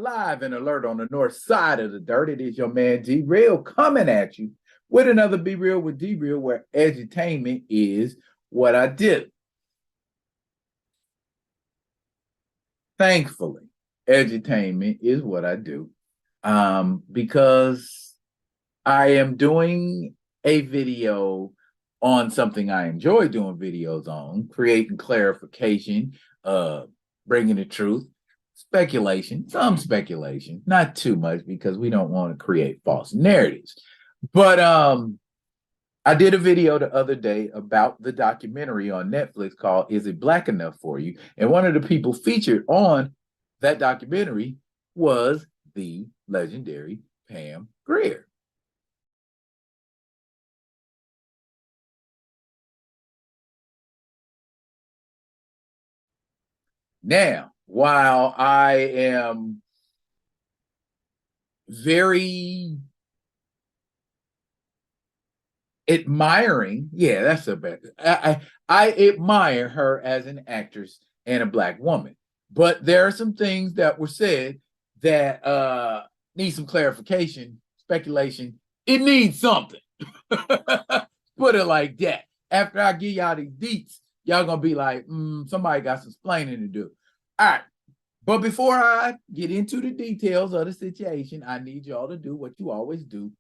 Live and alert on the north side of the dirt. It is your man D Real coming at you with another Be Real with D Real, where edutainment is what I do. Thankfully, edutainment is what I do because I am doing a video on something I enjoy doing videos on, creating clarification, bringing the truth, some speculation, not too much because we don't want to create false narratives. But I did a video the other day about the documentary on Netflix called Is It Black Enough for You? And one of the people featured on that documentary was the legendary Pam Grier. Now, while I am very admiring, yeah, that's a bad. I admire her as an actress and a Black woman, but there are some things that were said that need some clarification, speculation. It needs something. Put it like that. After I give y'all these deets, y'all gonna be like, somebody got some explaining to do. All right. But before I get into the details of the situation, I need y'all to do what you always do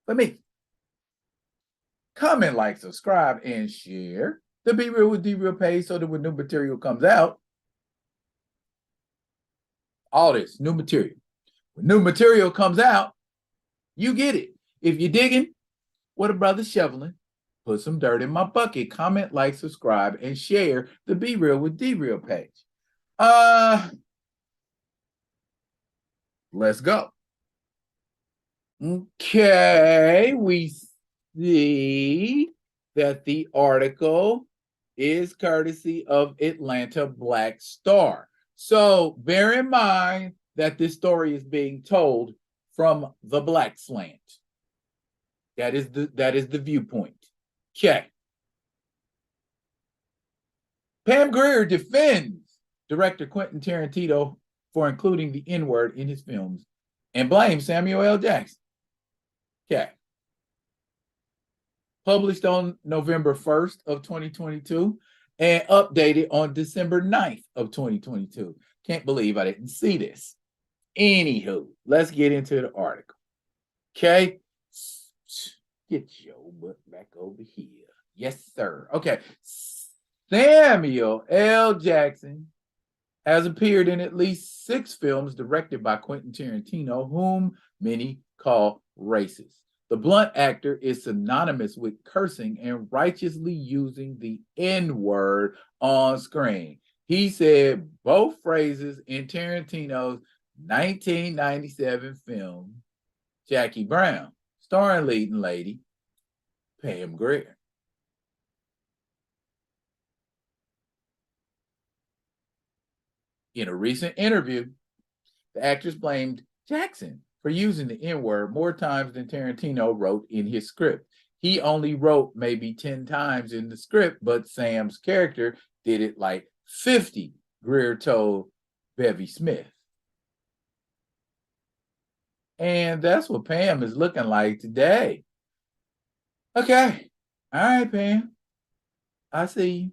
for me. Comment, like, subscribe, and share the Be Real with D Real page so that when new material comes out, all this new material, when new material comes out, you get it. If you're digging what a brother's shoveling, put some dirt in my bucket. Comment, like, subscribe, and share the Be Real with D Real page. Let's go. Okay, we see that the article is courtesy of Atlanta Black Star. So bear in mind that this story is being told from the Black slant. That is the viewpoint. Okay. Pam Grier defends director Quentin Tarantino for including the N-word in his films and blames Samuel L. Jackson. Okay. Published on November 1st of 2022 and updated on December 9th of 2022. Can't believe I didn't see this. Anywho, let's get into the article. Okay. Get your butt back over here. Yes, sir. Okay. Samuel L. Jackson has appeared in at least 6 films directed by Quentin Tarantino, whom many call racist. The blunt actor is synonymous with cursing and righteously using the N-word on screen. He said both phrases in Tarantino's 1997 film, Jackie Brown, starring leading lady Pam Grier. In a recent interview, the actress blamed Jackson for using the N-word more times than Tarantino wrote in his script. He only wrote maybe 10 times in the script, but Sam's character did it like 50, Grier told Bevy Smith. And that's what Pam is looking like today. Okay. All right, Pam. I see you.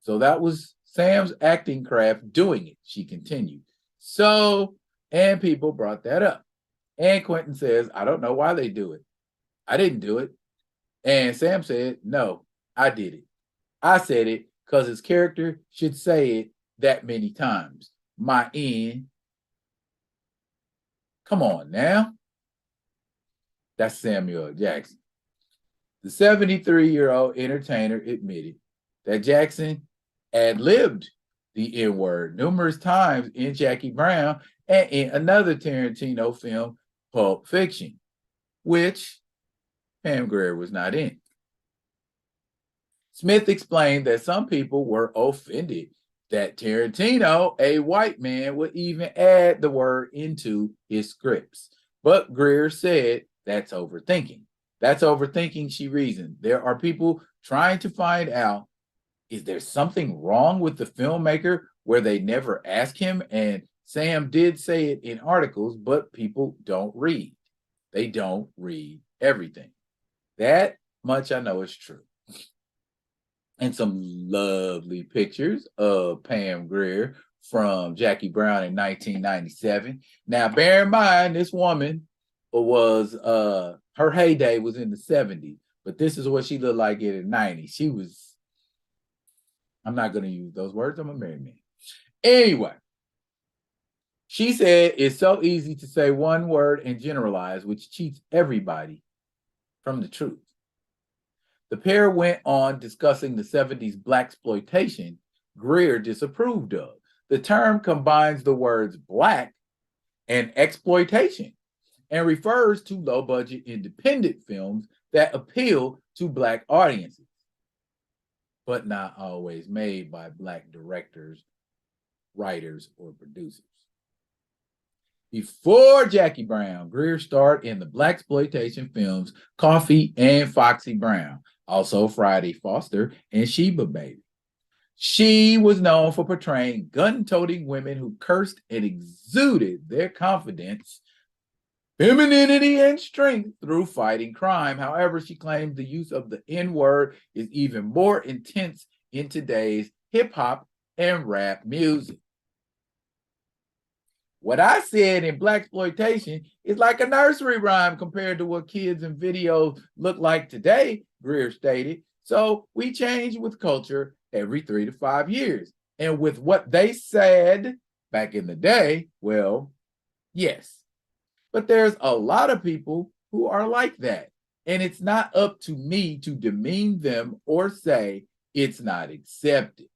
So that was Sam's acting craft doing it, she continued. So, and people brought that up. And Quentin says, I don't know why they do it. I didn't do it. And Sam said, no, I did it. I said it because his character should say it that many times. My end. Come on now. That's Samuel Jackson. The 73-year-old entertainer admitted that Jackson ad-libbed the N-word numerous times in Jackie Brown and in another Tarantino film, Pulp Fiction, which Pam Grier was not in. Smith explained that some people were offended that Tarantino, a white man, would even add the word into his scripts. But Grier said that's overthinking. That's overthinking, she reasoned. There are people trying to find out Is there something wrong with the filmmaker where they never ask him? And Sam did say it in articles, but people don't read. They don't read everything. That much I know is true. And some lovely pictures of Pam Grier from Jackie Brown in 1997. Now, bear in mind, this woman was her heyday was in the 70s, but this is what she looked like in the 90s. She was, I'm not going to use those words. I'm a married man. Anyway, she said it's so easy to say one word and generalize, which cheats everybody from the truth. The pair went on discussing the 70s blaxploitation Grier disapproved of. The term combines the words black and exploitation and refers to low-budget independent films that appeal to Black audiences, but not always made by Black directors, writers, or producers. Before Jackie Brown, Grier starred in the blaxploitation films Coffee and Foxy Brown, also Friday Foster and Sheba Baby. She was known for portraying gun-toting women who cursed and exuded their confidence, femininity, and strength through fighting crime. However, she claims the use of the N-word is even more intense in today's hip-hop and rap music. What I said in blaxploitation is like a nursery rhyme compared to what kids and videos look like today, Grier stated. So we change with culture every 3 to 5 years. And with what they said back in the day, well, yes. But there's a lot of people who are like that. And it's not up to me to demean them or say it's not accepted.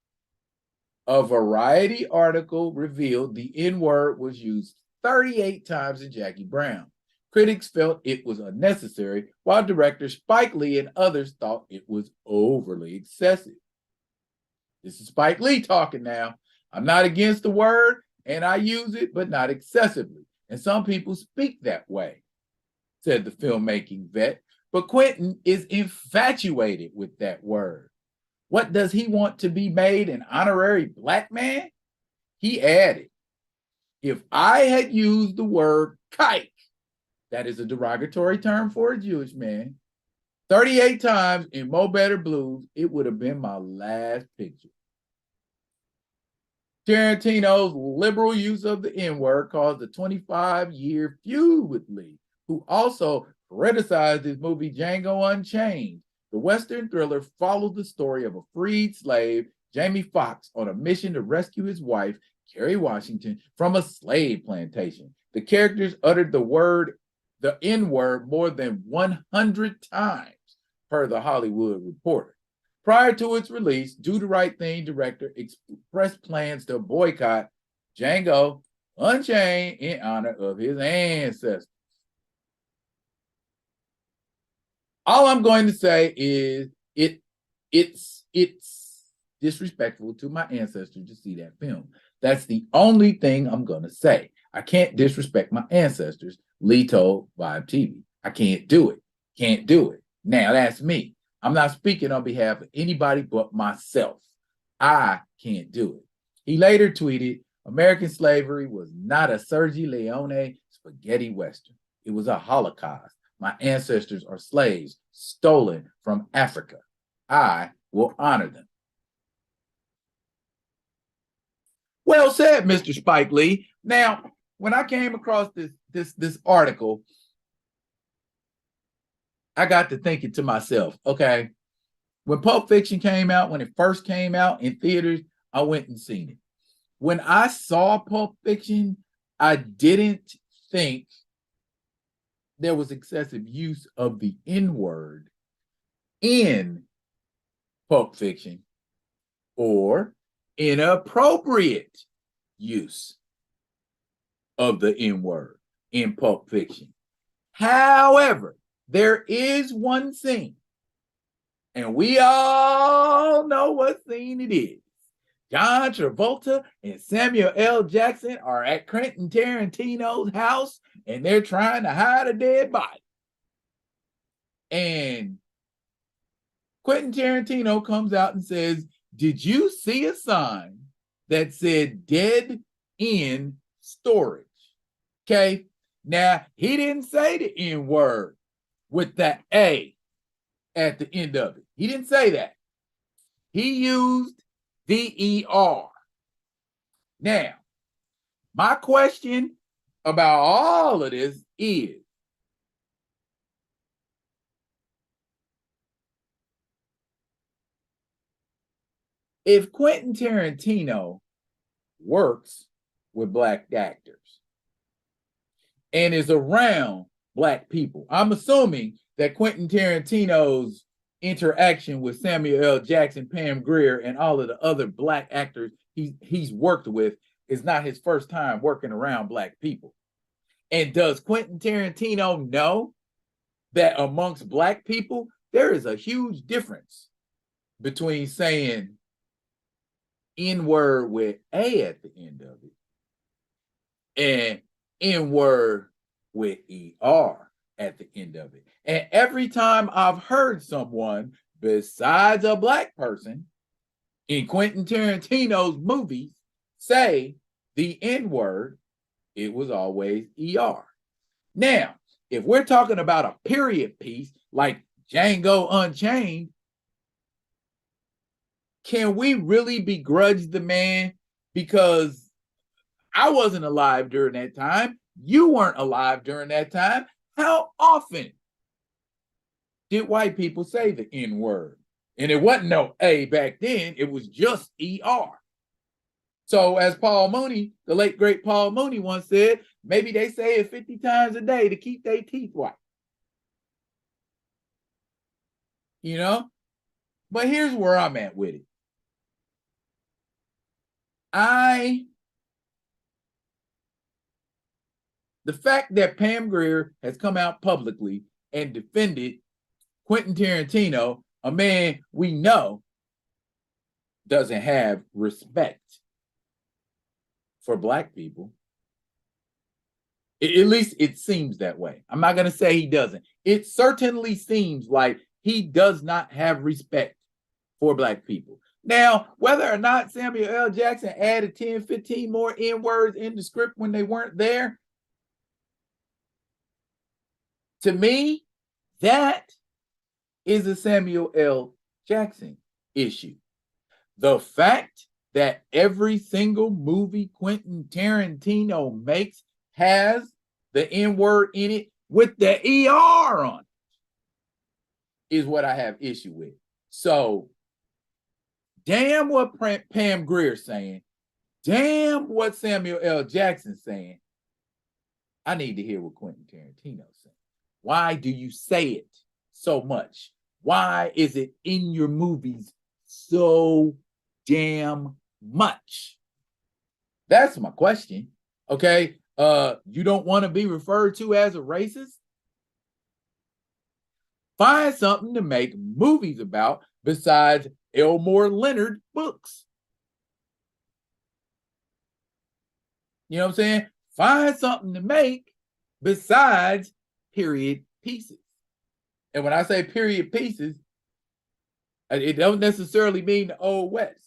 A Variety article revealed the N-word was used 38 times in Jackie Brown. Critics felt it was unnecessary, while director Spike Lee and others thought it was overly excessive. This is Spike Lee talking now. I'm not against the word, and I use it, but not excessively. And some people speak that way, said the filmmaking vet. But Quentin is infatuated with that word. What does he want to be made an honorary Black man? He added, if I had used the word kike, that is a derogatory term for a Jewish man, 38 times in Mo Better Blues, it would have been my last picture. Tarantino's liberal use of the N-word caused a 25-year feud with Lee, who also criticized his movie Django Unchained. The Western thriller followed the story of a freed slave, Jamie Foxx, on a mission to rescue his wife, Kerry Washington, from a slave plantation. The characters uttered the N-word, more than 100 times, per the Hollywood Reporter. Prior to its release, Do the Right Thing director expressed plans to boycott Django Unchained in honor of his ancestors. All I'm going to say is it's disrespectful to my ancestors to see that film. That's the only thing I'm going to say. I can't disrespect my ancestors, Lee told Vibe TV. I can't do it. Can't do it. Now, that's me. I'm not speaking on behalf of anybody but myself. I can't do it. He later tweeted, American slavery was not a Sergio Leone spaghetti western. It was a Holocaust. My ancestors are slaves stolen from Africa. I will honor them. Well said, Mr. Spike Lee. Now, when I came across this article, I got to thinking to myself, okay, when Pulp Fiction came out, when it first came out in theaters, I went and seen it. When I saw Pulp Fiction, I didn't think there was excessive use of the N-word in Pulp Fiction or inappropriate use of the N-word in Pulp Fiction. However, there is one scene, and we all know what scene it is. John Travolta and Samuel L. Jackson are at Quentin Tarantino's house, and they're trying to hide a dead body. And Quentin Tarantino comes out and says, Did you see a sign that said dead end storage? Okay. Now, he didn't say the N word with that A at the end of it. He didn't say that. He used VER. Now, my question about all of this is, if Quentin Tarantino works with black actors and is around black people, I'm assuming that Quentin Tarantino's interaction with Samuel L. Jackson, Pam Grier, and all of the other black actors he's worked with is not his first time working around black people. And does Quentin Tarantino know that amongst black people, there is a huge difference between saying N-word with A at the end of it and N-word with ER at the end of it. And every time I've heard someone besides a black person in Quentin Tarantino's movies say the N-word, it was always ER. Now, if we're talking about a period piece like Django Unchained, can we really begrudge the man? Because I wasn't alive during that time. You weren't alive during that time. How often did white people say the N word? And it wasn't no A back then, it was just ER. So, as Paul Mooney, the late great Paul Mooney once said, maybe they say it 50 times a day to keep their teeth white. You know? But here's where I'm at with it. The fact that Pam Grier has come out publicly and defended Quentin Tarantino, a man we know doesn't have respect for black people. At least it seems that way. I'm not going to say he doesn't. It certainly seems like he does not have respect for black people. Now, whether or not Samuel L. Jackson added 10, 15 more N-words in the script when they weren't there, to me, that is a Samuel L. Jackson issue. The fact that every single movie Quentin Tarantino makes has the N-word in it with the ER on it is what I have issue with. So, damn what Pam Grier's saying, damn what Samuel L. Jackson's saying, I need to hear what Quentin Tarantino's saying. Why do you say it so much? Why is it in your movies so damn much? That's my question. Okay. You don't want to be referred to as a racist? Find something to make movies about besides Elmore Leonard books. You know what I'm saying? Find something to make besides period pieces. And when I say period pieces, it don't necessarily mean the Old West.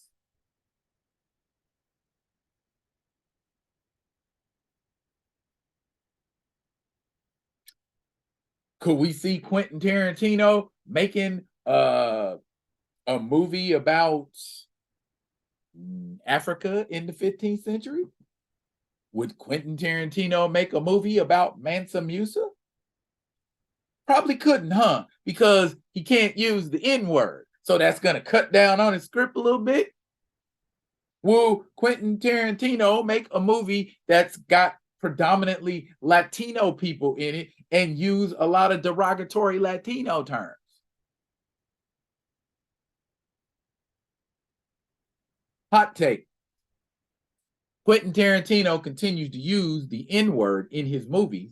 Could we see Quentin Tarantino making a movie about Africa in the 15th century? Would Quentin Tarantino make a movie about Mansa Musa? Probably couldn't, huh? Because he can't use the N-word. So that's going to cut down on his script a little bit. Will Quentin Tarantino make a movie that's got predominantly Latino people in it and use a lot of derogatory Latino terms? Hot take. Quentin Tarantino continues to use the N-word in his movies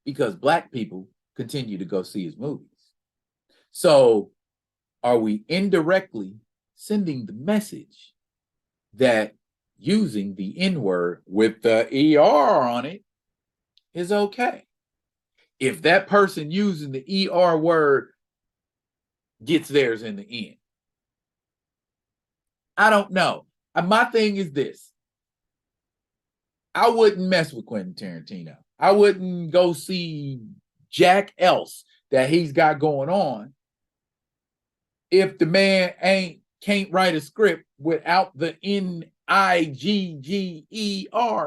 because black people continue to go see his movies. So are we indirectly sending the message that using the N-word with the ER on it is okay? If that person using the ER word gets theirs in the end. I don't know. My thing is this. I wouldn't mess with Quentin Tarantino. I wouldn't go see jack else that he's got going on if the man can't write a script without the Nigger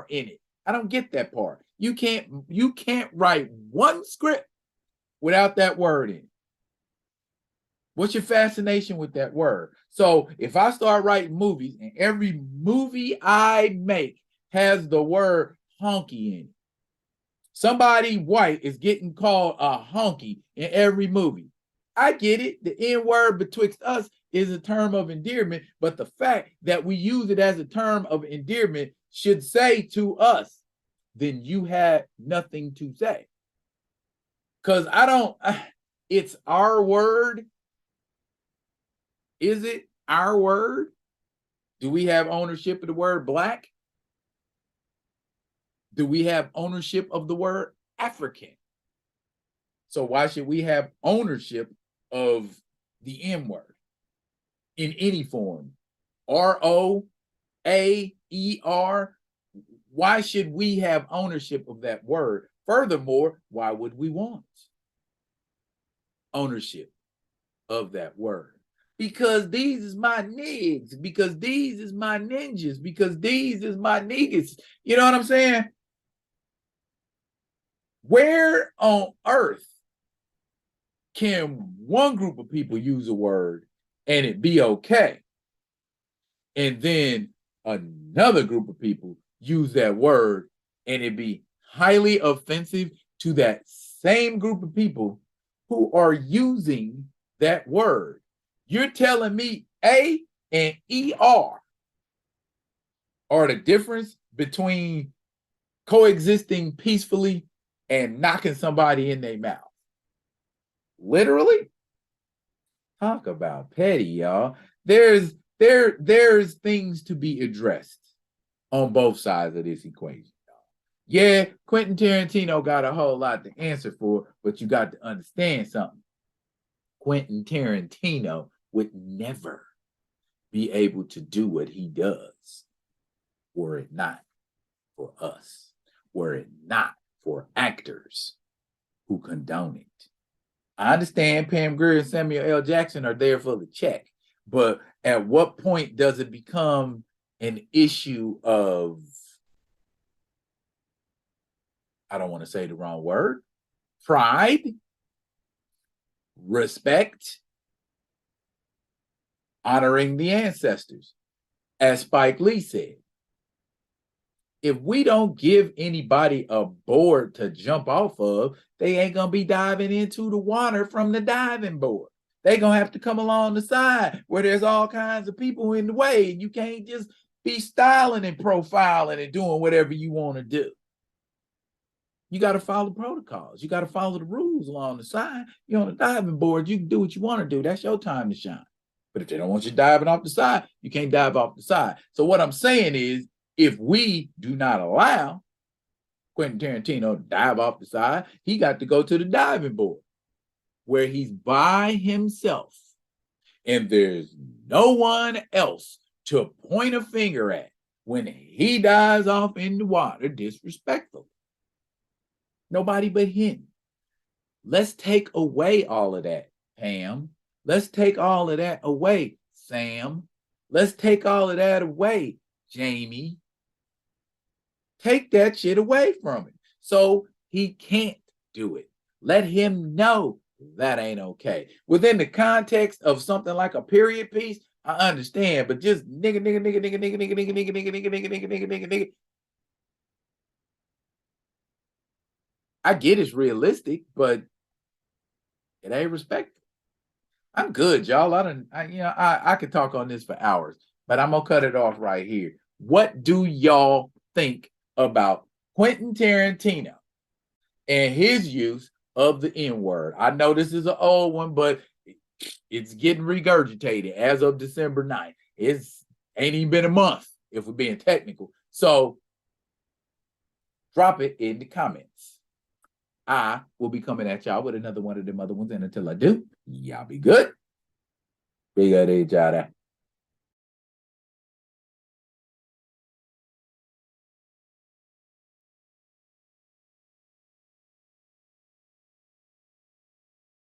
in it. I don't get that part. You can't write one script without that word in it. What's your fascination with that word? So if I start writing movies and every movie I make has the word honky in it, somebody white is getting called a honky in every movie. I get it. The N word betwixt us is a term of endearment, but the fact that we use it as a term of endearment should say to us, then you had nothing to say. Because it's our word. Is it our word? Do we have ownership of the word black? Do we have ownership of the word African? So why should we have ownership of the M word in any form? ROAER. Why should we have ownership of that word? Furthermore, why would we want ownership of that word? Because these is my niggas, because these is my ninjas, because these is my niggas. You know what I'm saying? Where on earth can one group of people use a word and it be okay? And then another group of people use that word and it be highly offensive to that same group of people who are using that word. You're telling me A and ER are the difference between coexisting peacefully and knocking somebody in their mouth? Literally? Talk about petty, y'all. There's things to be addressed on both sides of this equation. Yeah, Quentin Tarantino got a whole lot to answer for, but you got to understand something. Quentin Tarantino would never be able to do what he does were it not for us, were it not for actors who condone it. I understand Pam Grier and Samuel L. Jackson are there for the check, but at what point does it become an issue of, I don't want to say the wrong word, pride, respect, honoring the ancestors? As Spike Lee said, if we don't give anybody a board to jump off of, they ain't going to be diving into the water from the diving board. They're going to have to come along the side where there's all kinds of people in the way. And you can't just be styling and profiling and doing whatever you want to do. You got to follow protocols. You got to follow the rules along the side. You're on the diving board. You can do what you want to do. That's your time to shine. But if they don't want you diving off the side, you can't dive off the side. So what I'm saying is, if we do not allow Quentin Tarantino to dive off the side, he got to go to the diving board where he's by himself and there's no one else to point a finger at when he dives off in the water disrespectfully. Nobody but him. Let's take away all of that, Pam. Let's take all of that away, Sam. Let's take all of that away, Jamie. Take that shit away from him so he can't do it. Let him know that ain't okay. Within the context of something like a period piece, I understand, but just nigga. I get it's realistic, but it ain't respectful. I'm good, y'all. I could talk on this for hours, but I'm gonna cut it off right here. What do y'all think about Quentin Tarantino and his use of the N-word? I know this is an old one, but it's getting regurgitated as of December 9th. It's ain't even been a month, if we're being technical. So drop it in the comments. I will be coming at y'all with another one of them other ones. And until I do, y'all be good. Big up, y'all.